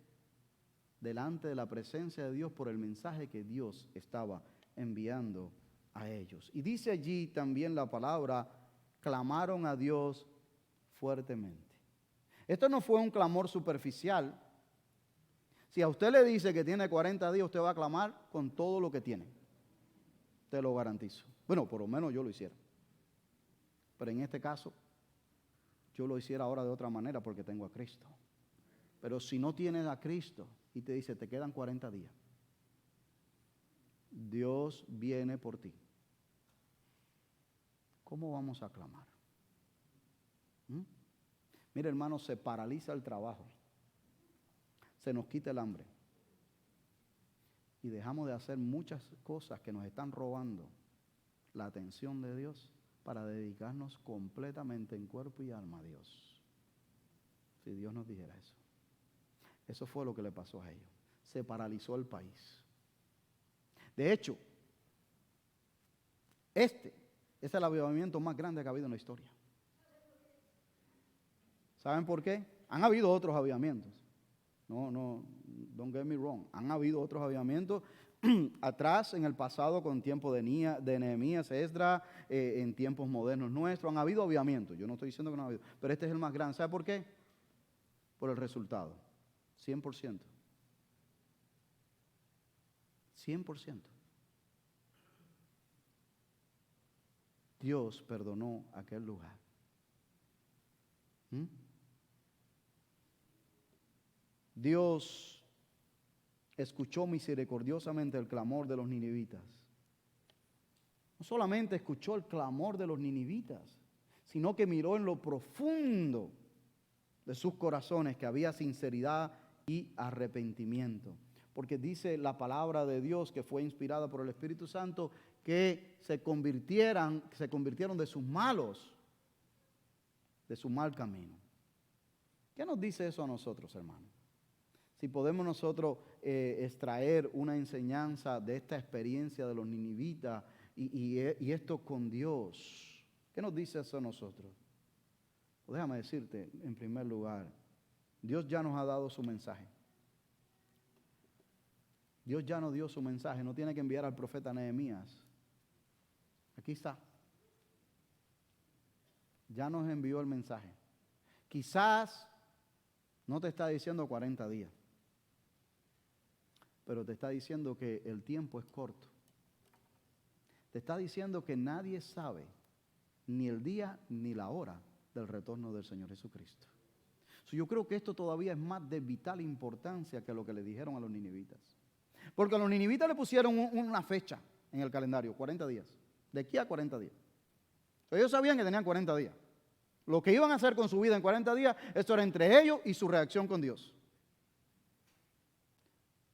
delante de la presencia de Dios por el mensaje que Dios estaba enviando a ellos. Y dice allí también la palabra, clamaron a Dios fuertemente. Esto no fue un clamor superficial. Si a usted le dice que tiene 40 días, usted va a clamar con todo lo que tiene. Te lo garantizo. Bueno, por lo menos yo lo hiciera. Pero en este caso, yo lo hiciera ahora de otra manera porque tengo a Cristo. Pero si no tienes a Cristo y te dice, te quedan 40 días, Dios viene por ti. ¿Cómo vamos a clamar? Mire, hermano, se paraliza el trabajo. Se nos quita el hambre. Y dejamos de hacer muchas cosas que nos están robando la atención de Dios para dedicarnos completamente en cuerpo y alma a Dios. Si Dios nos dijera eso. Eso fue lo que le pasó a ellos. Se paralizó el país. De hecho, este es el avivamiento más grande que ha habido en la historia. ¿Saben por qué? Han habido otros avivamientos. No, don't get me wrong. Han habido otros avivamientos atrás en el pasado con tiempo de Nehemías, Esdras, en tiempos modernos nuestros. Han habido avivamientos. Yo no estoy diciendo que no ha habido. Pero este es el más grande. ¿Sabe por qué? Por el resultado. 100%. 100%. Dios perdonó aquel lugar. Dios escuchó misericordiosamente el clamor de los ninivitas. No solamente escuchó el clamor de los ninivitas, sino que miró en lo profundo de sus corazones que había sinceridad y arrepentimiento. Porque dice la palabra de Dios, que fue inspirada por el Espíritu Santo, que se convirtieron de sus mal camino. ¿Qué nos dice eso a nosotros, hermanos? Si podemos nosotros extraer una enseñanza de esta experiencia de los ninivitas y esto con Dios, ¿qué nos dice eso a nosotros? Pues déjame decirte, en primer lugar, Dios ya nos ha dado su mensaje. Dios ya nos dio su mensaje, no tiene que enviar al profeta Nehemías. Aquí está. Ya nos envió el mensaje. Quizás no te está diciendo 40 días, pero te está diciendo que el tiempo es corto. Te está diciendo que nadie sabe ni el día ni la hora del retorno del Señor Jesucristo. Yo creo que esto todavía es más de vital importancia que lo que le dijeron a los ninivitas. Porque a los ninivitas le pusieron una fecha en el calendario, 40 días. De aquí a 40 días. Ellos sabían que tenían 40 días. Lo que iban a hacer con su vida en 40 días, esto era entre ellos y su reacción con Dios.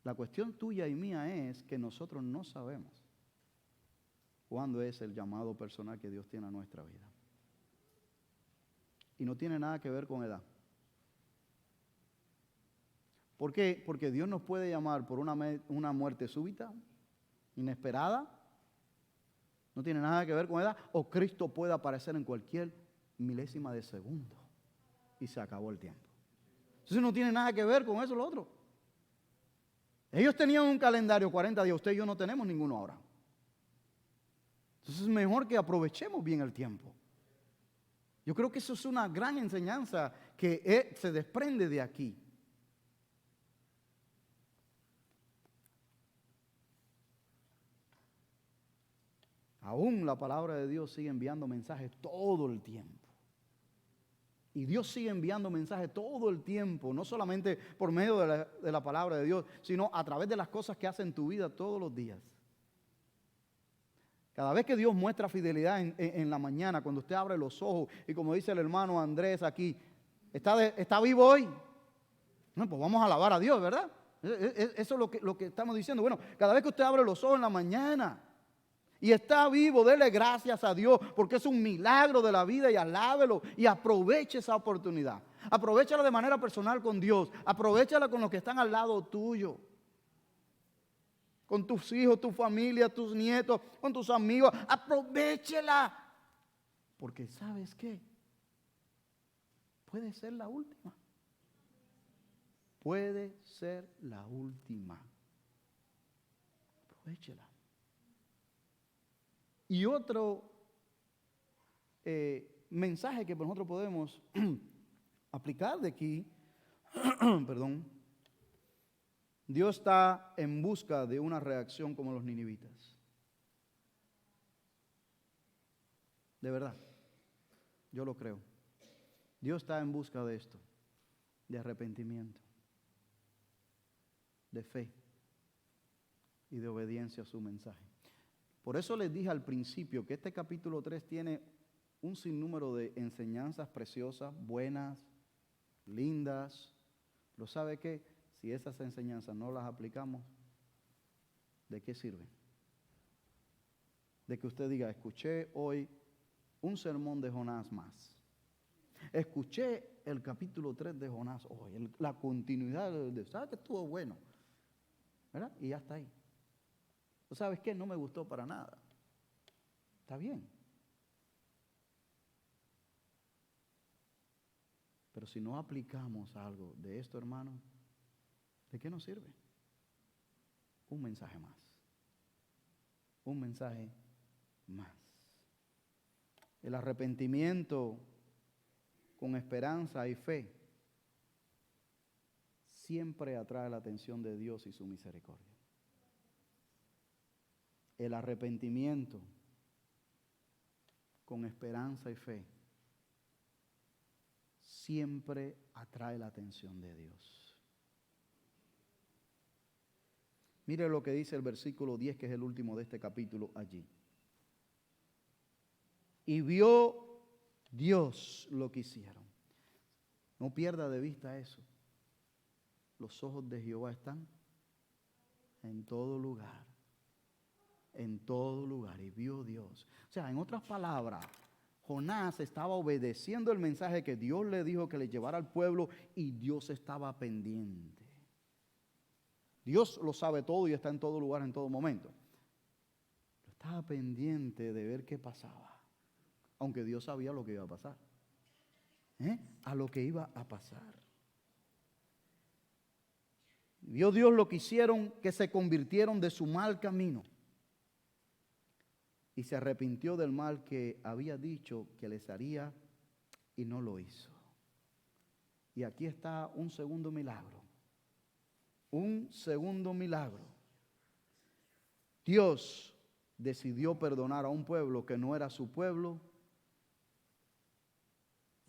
La cuestión tuya y mía es que nosotros no sabemos cuándo es el llamado personal que Dios tiene a nuestra vida. Y no tiene nada que ver con edad. ¿Por qué? Porque Dios nos puede llamar por una muerte súbita inesperada, no tiene nada que ver con edad, o Cristo puede aparecer en cualquier milésima de segundo y se acabó el tiempo. Entonces no tiene nada que ver con eso lo otro. Ellos tenían un calendario 40 días, usted y yo no tenemos ninguno ahora. Entonces es mejor que aprovechemos bien el tiempo. Yo creo que eso es una gran enseñanza que se desprende de aquí. Aún la palabra de Dios sigue enviando mensajes todo el tiempo. Y Dios sigue enviando mensajes todo el tiempo, no solamente por medio de la palabra de Dios, sino a través de las cosas que hace en tu vida todos los días. Cada vez que Dios muestra fidelidad en la mañana, cuando usted abre los ojos, y como dice el hermano Andrés aquí, está vivo hoy. No, pues vamos a alabar a Dios, ¿verdad? Eso es lo que estamos diciendo. Bueno, cada vez que usted abre los ojos en la mañana y está vivo, dele gracias a Dios, porque es un milagro de la vida, y alábelo y aproveche esa oportunidad. Aprovéchala de manera personal con Dios, aprovéchala con los que están al lado tuyo, con tus hijos, tu familia, tus nietos, con tus amigos. Aprovéchela, porque ¿sabes qué? Puede ser la última. Puede ser la última. Aprovéchela. Y otro mensaje que nosotros podemos aplicar de aquí, perdón, Dios está en busca de una reacción como los ninivitas. De verdad, yo lo creo. Dios está en busca de esto, de arrepentimiento, de fe y de obediencia a su mensaje. Por eso les dije al principio que este capítulo 3 tiene un sinnúmero de enseñanzas preciosas, buenas, lindas. Pero ¿sabe qué? Si esas enseñanzas no las aplicamos, ¿de qué sirven? De que usted diga, escuché hoy un sermón de Jonás más. Escuché el capítulo 3 de Jonás hoy, la continuidad de, ¿sabe que estuvo bueno? ¿Verdad? Y ya está ahí. ¿Sabes qué? No me gustó para nada. Está bien. Pero si no aplicamos algo de esto, hermano, ¿de qué nos sirve? Un mensaje más. Un mensaje más. El arrepentimiento con esperanza y fe siempre atrae la atención de Dios y su misericordia. El arrepentimiento con esperanza y fe siempre atrae la atención de Dios. Mire lo que dice el versículo 10, que es el último de este capítulo allí. Y vio Dios lo que hicieron. No pierda de vista eso. Los ojos de Jehová están en todo lugar. En todo lugar, y vio Dios. O sea, en otras palabras, Jonás estaba obedeciendo el mensaje que Dios le dijo que le llevara al pueblo, y Dios estaba pendiente. Dios lo sabe todo y está en todo lugar, en todo momento. Estaba pendiente de ver qué pasaba, aunque Dios sabía lo que iba a pasar. A lo que iba a pasar. Vio Dios lo que hicieron, que se convirtieron de su mal camino. Y se arrepintió del mal que había dicho que les haría, y no lo hizo. Y aquí está un segundo milagro. Un segundo milagro. Dios decidió perdonar a un pueblo que no era su pueblo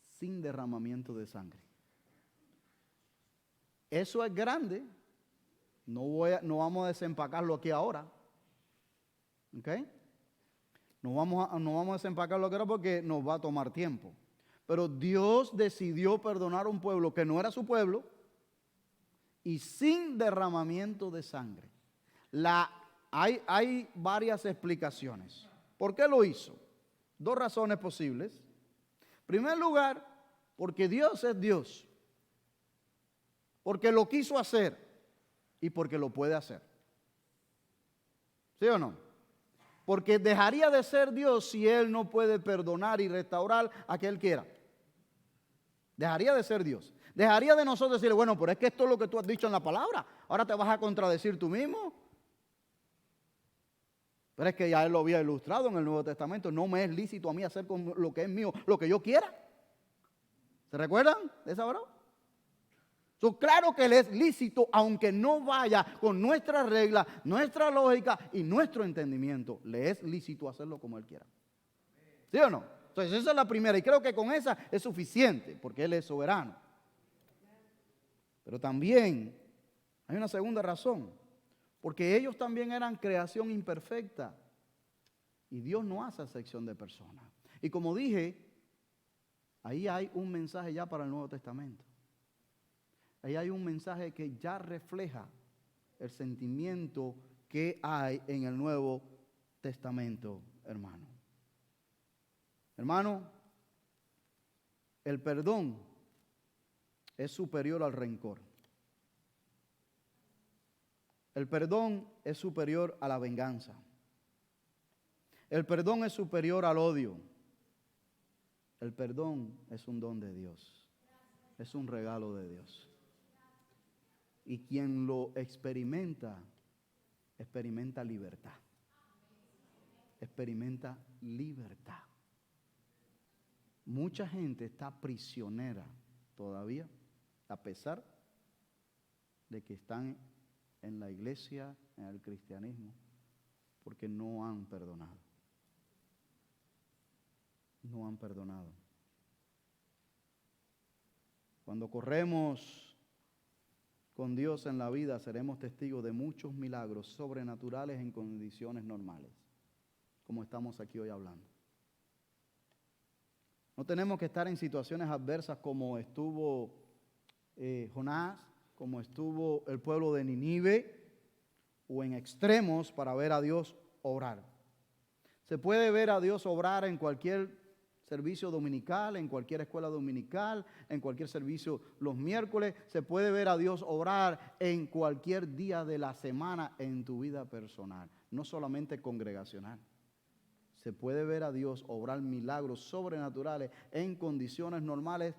sin derramamiento de sangre. Eso es grande. No vamos a desempacarlo aquí ahora. ¿Ok? No vamos a desempacarlo aquí ahora porque nos va a tomar tiempo. Pero Dios decidió perdonar a un pueblo que no era su pueblo y sin derramamiento de sangre. Hay varias explicaciones. ¿Por qué lo hizo? Dos razones posibles. En primer lugar, porque Dios es Dios. Porque lo quiso hacer y porque lo puede hacer. ¿Sí o no? Porque dejaría de ser Dios si Él no puede perdonar y restaurar a quien Él quiera. Dejaría de ser Dios. Dejaría de nosotros decirle, bueno, pero es que esto es lo que tú has dicho en la palabra. Ahora te vas a contradecir tú mismo. Pero es que ya Él lo había ilustrado en el Nuevo Testamento. No me es lícito a mí hacer con lo que es mío, lo que yo quiera. ¿Se recuerdan de esa hora? Claro que le es lícito, aunque no vaya con nuestra regla, nuestra lógica y nuestro entendimiento. Le es lícito hacerlo como Él quiera. ¿Sí o no? Entonces esa es la primera y creo que con esa es suficiente porque Él es soberano. Pero también hay una segunda razón. Porque ellos también eran creación imperfecta. Y Dios no hace acepción de personas. Y como dije, ahí hay un mensaje ya para el Nuevo Testamento. Ahí hay un mensaje que ya refleja el sentimiento que hay en el Nuevo Testamento, hermano. Hermano, el perdón es superior al rencor. El perdón es superior a la venganza. El perdón es superior al odio. El perdón es un don de Dios. Es un regalo de Dios. Y quien lo experimenta, experimenta libertad. Experimenta libertad. Mucha gente está prisionera todavía, a pesar de que están en la iglesia, en el cristianismo, porque no han perdonado. No han perdonado. Cuando corremos con Dios en la vida, seremos testigos de muchos milagros sobrenaturales en condiciones normales, como estamos aquí hoy hablando. No tenemos que estar en situaciones adversas como estuvo Jonás, como estuvo el pueblo de Nínive, o en extremos para ver a Dios obrar. Se puede ver a Dios obrar en cualquier servicio dominical, en cualquier escuela dominical, en cualquier servicio los miércoles. Se puede ver a Dios obrar en cualquier día de la semana en tu vida personal, no solamente congregacional. Se puede ver a Dios obrar milagros sobrenaturales en condiciones normales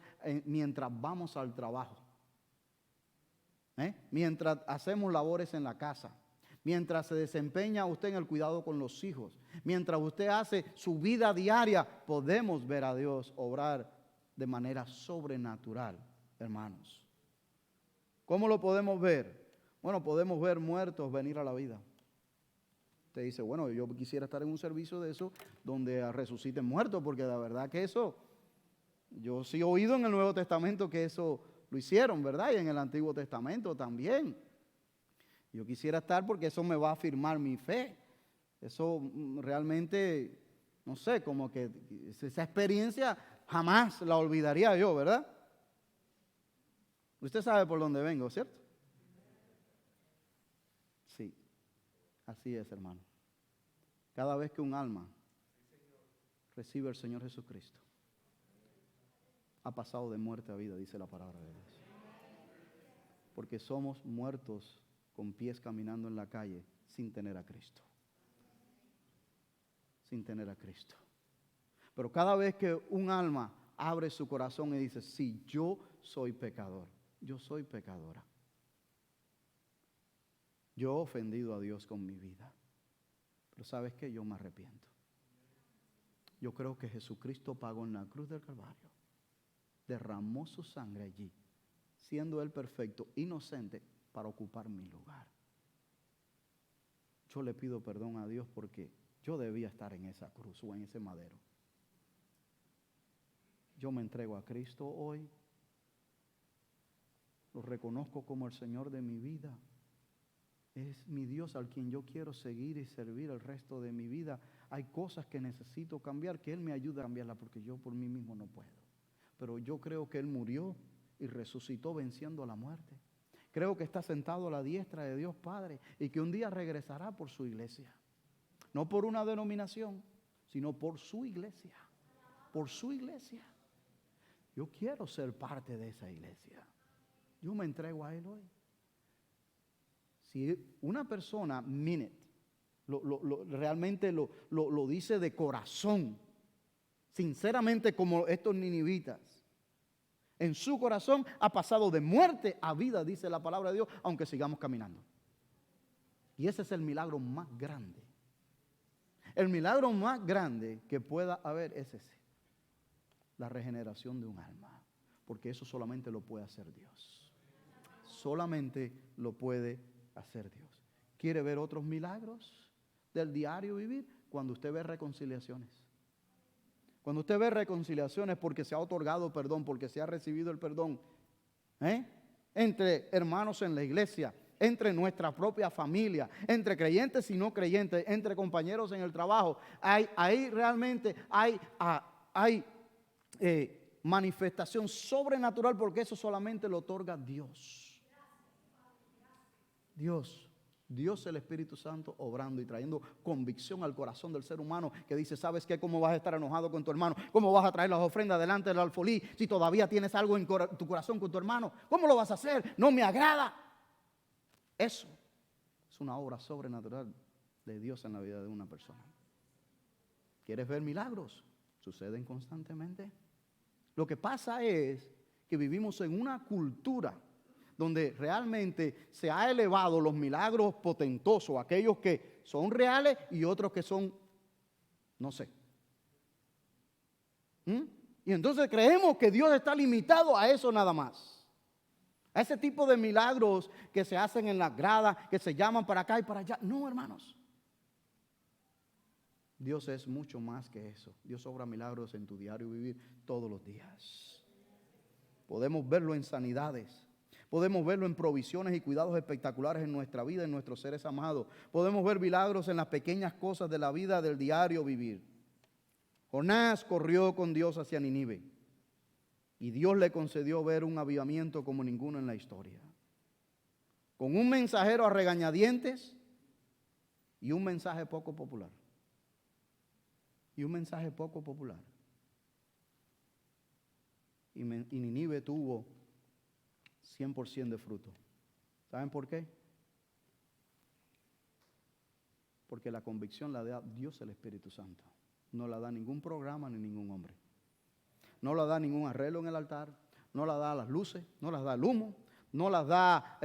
mientras vamos al trabajo. Mientras hacemos labores en la casa, mientras se desempeña usted en el cuidado con los hijos, mientras usted hace su vida diaria, podemos ver a Dios obrar de manera sobrenatural, hermanos. ¿Cómo lo podemos ver? Bueno, podemos ver muertos venir a la vida. Usted dice, bueno, yo quisiera estar en un servicio de eso donde resuciten muertos, porque la verdad que eso, yo sí he oído en el Nuevo Testamento que eso lo hicieron, ¿verdad? Y en el Antiguo Testamento también. Yo quisiera estar porque eso me va a afirmar mi fe. Eso realmente, no sé, como que esa experiencia jamás la olvidaría yo, ¿verdad? Usted sabe por dónde vengo, ¿cierto? Sí, así es, hermano. Cada vez que un alma recibe al Señor Jesucristo, ha pasado de muerte a vida, dice la palabra de Dios. Porque somos muertos con pies caminando en la calle sin tener a Cristo. Sin tener a Cristo. Pero cada vez que un alma abre su corazón y dice, sí, yo soy pecador, yo soy pecadora. Yo he ofendido a Dios con mi vida. Pero ¿sabes qué? Yo me arrepiento. Yo creo que Jesucristo pagó en la cruz del Calvario. Derramó su sangre allí, siendo Él perfecto, inocente, para ocupar mi lugar. Yo le pido perdón a Dios porque yo debía estar en esa cruz o en ese madero. Yo me entrego a Cristo hoy. Lo reconozco como el Señor de mi vida. Es mi Dios al quien yo quiero seguir y servir el resto de mi vida. Hay cosas que necesito cambiar, que Él me ayude a cambiarlas porque yo por mí mismo no puedo. Pero yo creo que Él murió y resucitó venciendo a la muerte. Creo que está sentado a la diestra de Dios Padre y que un día regresará por su iglesia. No por una denominación, sino por su iglesia. Por su iglesia. Yo quiero ser parte de esa iglesia. Yo me entrego a Él hoy. Si una persona, realmente lo dice de corazón, sinceramente, como estos ninivitas. En su corazón ha pasado de muerte a vida, dice la palabra de Dios, aunque sigamos caminando. Y ese es el milagro más grande. El milagro más grande que pueda haber es ese: la regeneración de un alma. Porque eso solamente lo puede hacer Dios. Solamente lo puede hacer Dios. ¿Quiere ver otros milagros del diario vivir? Cuando usted ve reconciliaciones. Cuando usted ve reconciliaciones porque se ha otorgado perdón, porque se ha recibido el perdón, entre hermanos en la iglesia, entre nuestra propia familia, entre creyentes y no creyentes, entre compañeros en el trabajo, ahí realmente hay manifestación sobrenatural, porque eso solamente lo otorga Dios. Dios el Espíritu Santo obrando y trayendo convicción al corazón del ser humano, que dice: ¿sabes qué? ¿Cómo vas a estar enojado con tu hermano? ¿Cómo vas a traer las ofrendas delante del alfolí si todavía tienes algo en tu corazón con tu hermano? ¿Cómo lo vas a hacer? No me agrada. Eso es una obra sobrenatural de Dios en la vida de una persona. ¿Quieres ver milagros? Suceden constantemente. Lo que pasa es que vivimos en una cultura donde realmente se ha elevado los milagros potentosos, aquellos que son reales y otros que son, no sé. Y entonces creemos que Dios está limitado a eso nada más. A ese tipo de milagros que se hacen en las gradas, que se llaman para acá y para allá. No, hermanos. Dios es mucho más que eso. Dios obra milagros en tu diario vivir todos los días. Podemos verlo en sanidades. Podemos verlo en provisiones y cuidados espectaculares en nuestra vida, en nuestros seres amados. Podemos ver milagros en las pequeñas cosas de la vida del diario vivir. Jonás corrió con Dios hacia Nínive y Dios le concedió ver un avivamiento como ninguno en la historia. Con un mensajero a regañadientes y un mensaje poco popular. Y Nínive tuvo 100% de fruto. ¿Saben por qué? Porque la convicción la da Dios el Espíritu Santo. No la da ningún programa ni ningún hombre. No la da ningún arreglo en el altar. No la da las luces. No las da el humo. No las da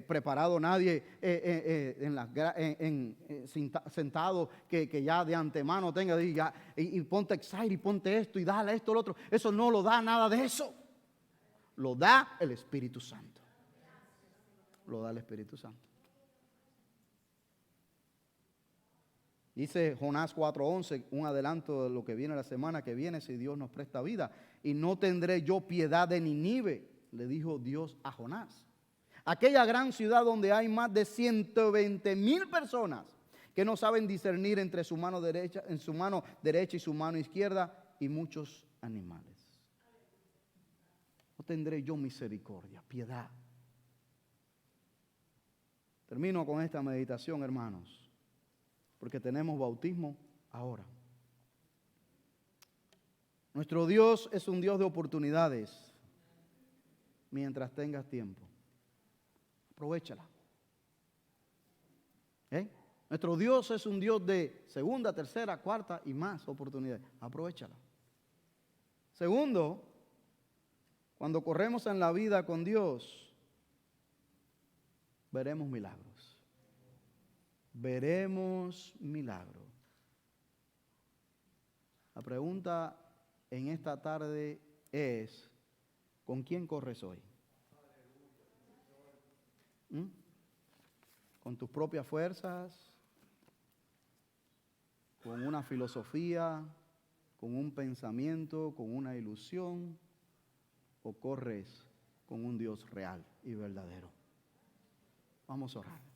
preparado nadie sentado que ya de antemano tenga y ponte excited y ponte esto y dale esto, lo otro. Eso no lo da nada de eso. Lo da el Espíritu Santo. Lo da el Espíritu Santo. Dice Jonás 4:11, un adelanto de lo que viene la semana que viene, si Dios nos presta vida. Y no tendré yo piedad de Nínive, le dijo Dios a Jonás. Aquella gran ciudad donde hay más de 120,000 personas que no saben discernir entre su mano derecha y su mano izquierda, y muchos animales. No tendré yo misericordia, piedad. Termino con esta meditación, hermanos, porque tenemos bautismo ahora. Nuestro Dios es un Dios de oportunidades. Mientras tengas tiempo, aprovéchala. Nuestro Dios es un Dios de segunda, tercera, cuarta y más oportunidades. Aprovéchala. Segundo, cuando corremos en la vida con Dios, veremos milagros. Veremos milagros. La pregunta en esta tarde es: ¿con quién corres hoy? ¿Con tus propias fuerzas? ¿Con una filosofía? ¿Con un pensamiento? ¿Con una ilusión? ¿O corres con un Dios real y verdadero? Vamos a orar.